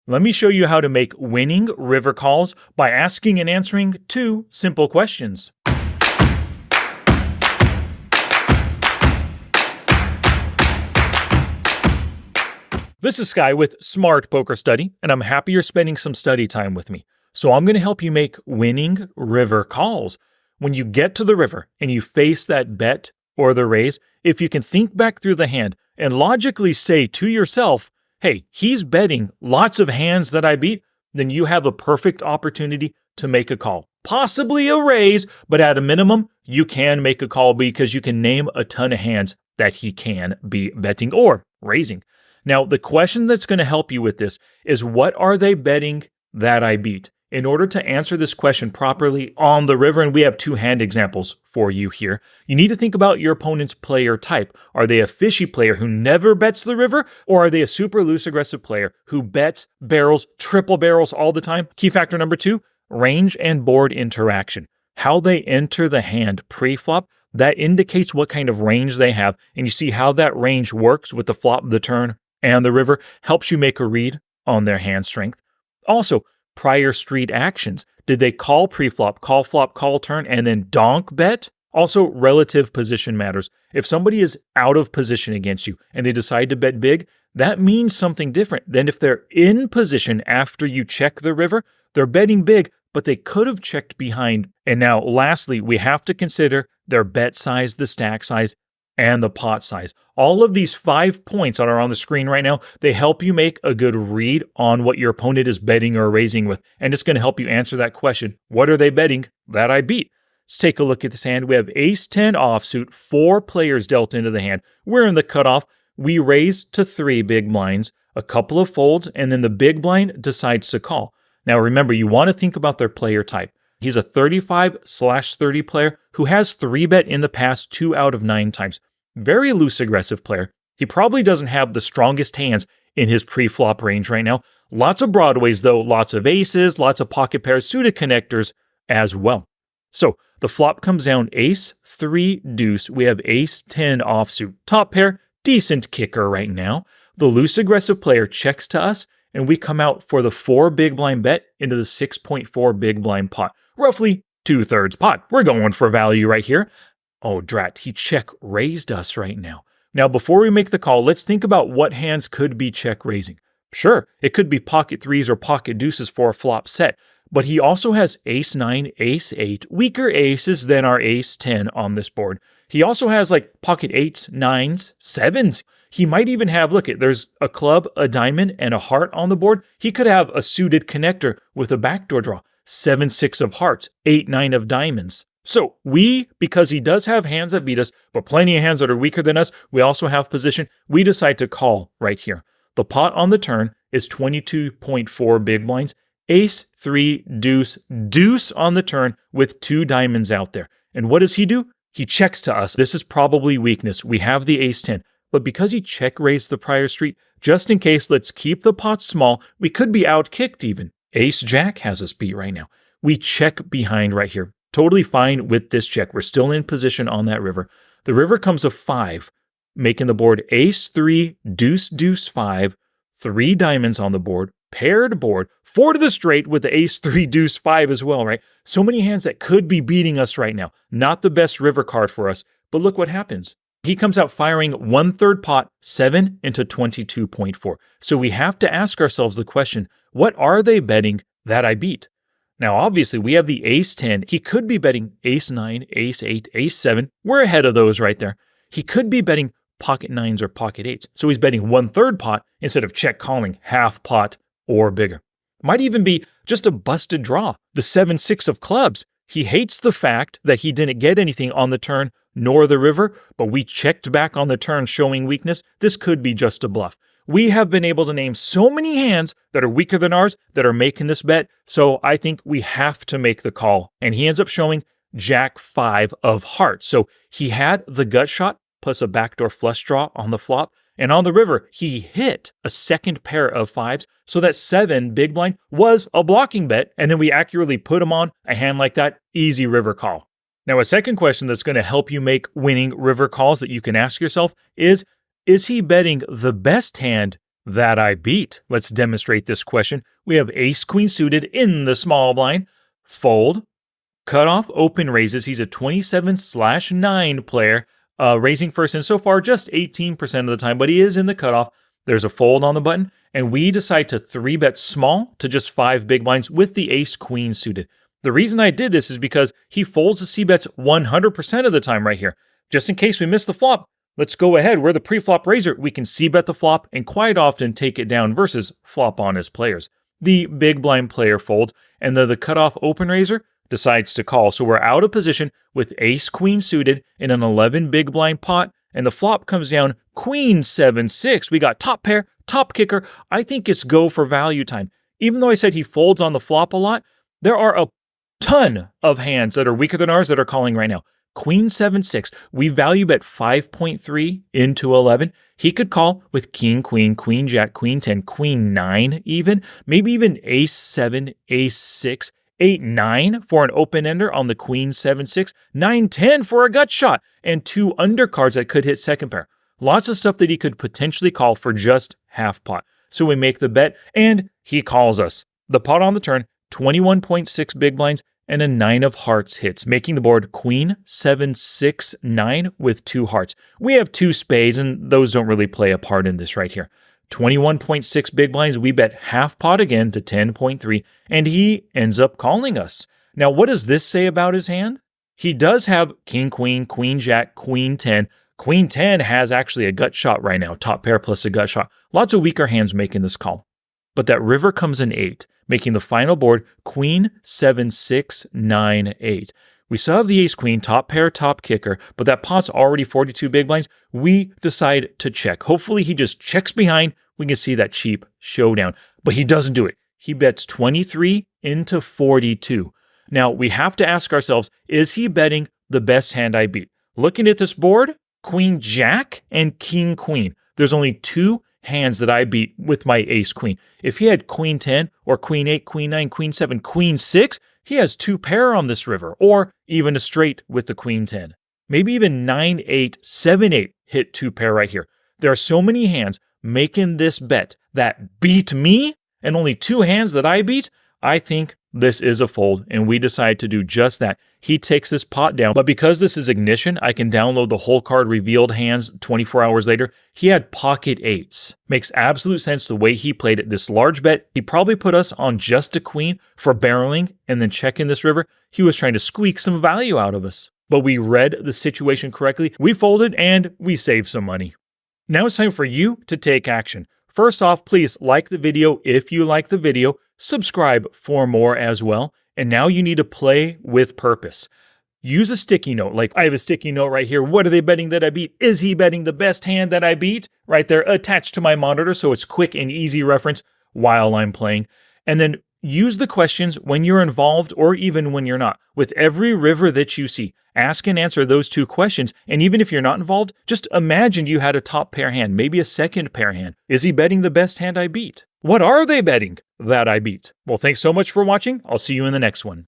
Let me show you how to make winning river calls by asking and answering two simple questions. This is Sky with Smart Poker Study, and I'm happy you're spending some study time with me. So I'm going to help you make winning river calls. When you get to the river and you face that bet or the raise, if you can think back through the hand and logically say to yourself, hey, he's betting lots of hands that I beat, then you have a perfect opportunity to make a call. Possibly a raise, but at a minimum, you can make a call because you can name a ton of hands that he can be betting or raising. Now, the question that's going to help you with this is, what are they betting that I beat? In order to answer this question properly on the river, and we have two hand examples for you here, you need to think about your opponent's player type. Are they a fishy player who never bets the river, or are they a super loose aggressive player who bets barrels, triple barrels all the time? Key factor number two, range and board interaction. How they enter the hand pre-flop, that indicates what kind of range they have, and you see how that range works with the flop, the turn, and the river, helps you make a read on their hand strength. Also, prior street actions. Did they call pre-flop, call flop, call turn, and then donk bet? Also, relative position matters. If somebody is out of position against you and they decide to bet big, that means something different than if they're in position after you check the river. They're betting big, but they could have checked behind. And now, lastly, we have to consider their bet size, the stack size, and the pot size. All of these 5 points that are on the screen right now, they help you make a good read on what your opponent is betting or raising with. And it's going to help you answer that question. What are they betting that I beat? Let's take a look at this hand. We have ace-10 offsuit, 4 players dealt into the hand. We're in the cutoff. We raise to 3 big blinds, a couple of folds, and then the big blind decides to call. Now remember, you want to think about their player type. He's a 35/30 player who has 3-bet in the past 2 out of 9 times. Very loose aggressive player. He probably doesn't have the strongest hands in his pre-flop range right now. Lots of broadways though, lots of aces, lots of pocket pairs, suited connectors as well. So the flop comes down ace-3 deuce. We have ace-10 offsuit. Top pair, decent kicker right now. The loose aggressive player checks to us, and we come out for the 4 big blind bet into the 6.4 big blind pot. Roughly 2/3 pot. We're going for value right here. Oh, drat, he check raised us right now. Now, before we make the call, let's think about what hands could be check raising. Sure, it could be pocket threes or pocket deuces for a flop set, but he also has ace-9, ace-8, weaker aces than our ace-10 on this board. He also has like pocket 8s, 9s, 7s. He might even have, there's a club, a diamond, and a heart on the board. He could have a suited connector with a backdoor draw, 7-6 of hearts, 8-9 of diamonds. So because he does have hands that beat us, but plenty of hands that are weaker than us, we also have position, we decide to call right here. The pot on the turn is 22.4 big blinds, ace-3 deuce, deuce on the turn with 2 diamonds out there. And what does he do? He checks to us. This is probably weakness. We have the ace-10, but because he check raised the prior street, just in case, let's keep the pot small. We could be out-kicked even. Ace-jack has us beat right now. We check behind right here. Totally fine with this check. We're still in position on that river. The river comes of 5, making the board ace-3, deuce-deuce 5, 3 diamonds on the board, paired board, 4 to the straight with the ace-3, deuce 5 as well, right? So many hands that could be beating us right now. Not the best river card for us, but look what happens. He comes out firing 1/3 pot, 7 into 22.4. So we have to ask ourselves the question, what are they betting that I beat? Now, obviously, we have the ace-10. He could be betting ace-9, ace-8, ace-7. We're ahead of those right there. He could be betting pocket 9s or pocket 8s. So he's betting 1/3 pot instead of check calling half pot or bigger. Might even be just a busted draw, the 7-6 of clubs. He hates the fact that he didn't get anything on the turn nor the river, but we checked back on the turn showing weakness. This could be just a bluff. We have been able to name so many hands that are weaker than ours that are making this bet, so I think we have to make the call. And he ends up showing jack 5 of hearts. So he had the gut shot plus a backdoor flush draw on the flop. And on the river, he hit a second pair of 5s. So that 7 big blind was a blocking bet. And then we accurately put him on a hand like that. Easy river call. Now, a second question that's going to help you make winning river calls that you can ask yourself is he betting the best hand that I beat. Let's demonstrate this question. We have ace queen suited in the small blind. Fold. Cutoff open raises. He's a 27/9 player, raising first, and so far just 18% of the time, but he is in the cutoff. There's a fold on the button, and we decide to 3-bet small to just 5 big blinds with the ace queen suited. The reason I did this is because he folds the c-bets 100% of the time right here. Just in case we miss the flop, let's go ahead. We're the pre-flop raiser. We can c-bet the flop and quite often take it down versus flop on as players. The big blind player folds, and the cutoff open raiser decides to call. So we're out of position with ace queen suited in an 11 big blind pot, and the flop comes down queen 7-6. We got top pair, top kicker. I think it's go for value time. Even though I said he folds on the flop a lot, there are a ton of hands that are weaker than ours that are calling right now. Queen 7-6. We value bet 5.3 into 11. He could call with king, queen jack, queen 10, queen 9 even, maybe even ace 7, ace 6, 8-9 for an open-ender on the queen 7-6, 9-10 for a gut shot, and 2 undercards that could hit second pair. Lots of stuff that he could potentially call for just half pot. So we make the bet, and he calls us. The pot on the turn, 21.6 big blinds, and a 9 of hearts hits, making the board queen 7-6-9 with 2 hearts. We have 2 spades, and those don't really play a part in this right here. 21.6 big blinds, we bet half pot again to 10.3, and he ends up calling us. Now, what does this say about his hand? He does have king, queen jack, queen 10. Queen 10 has actually a gut shot right now, top pair plus a gut shot. Lots of weaker hands making this call. But that river comes in 8, making the final board queen 7-6-9-8. We still have the ace queen, top pair, top kicker, but that pot's already 42 big blinds. We decide to check. Hopefully he just checks behind. We can see that cheap showdown, but he doesn't do it. He bets 23 into 42. Now we have to ask ourselves, is he betting the best hand I beat? Looking at this board, queen jack and king queen. There's only 2 hands that I beat with my ace queen. If he had queen 10 or queen 8, queen 9, queen 7, queen 6, he has 2 pair on this river, or even a straight with the queen 10. Maybe even 9-8, 7-8 hit 2 pair right here. There are so many hands making this bet that beat me, and only 2 hands that I beat. I think this is a fold, and we decide to do just that. He takes this pot down, but because this is ignition, I can download the whole card revealed hands 24 hours later. He had pocket 8s. Makes absolute sense the way he played it. This large bet, he probably put us on just a queen for barreling and then checking this river. He was trying to squeak some value out of us. But we read the situation correctly. We folded and we saved some money. Now it's time for you to take action. First off, please like the video if you like the video. Subscribe for more as well. And now you need to play with purpose. Use a sticky note. Like I have a sticky note right here. What are they betting that I beat? Is he betting the best hand that I beat? Right there attached to my monitor so it's quick and easy reference while I'm playing. And then use the questions when you're involved or even when you're not. With every river that you see, ask and answer those 2 questions. And even if you're not involved, just imagine you had a top pair hand, maybe a second pair hand. Is he betting the best hand I beat? What are they betting that I beat? Well, thanks so much for watching. I'll see you in the next one.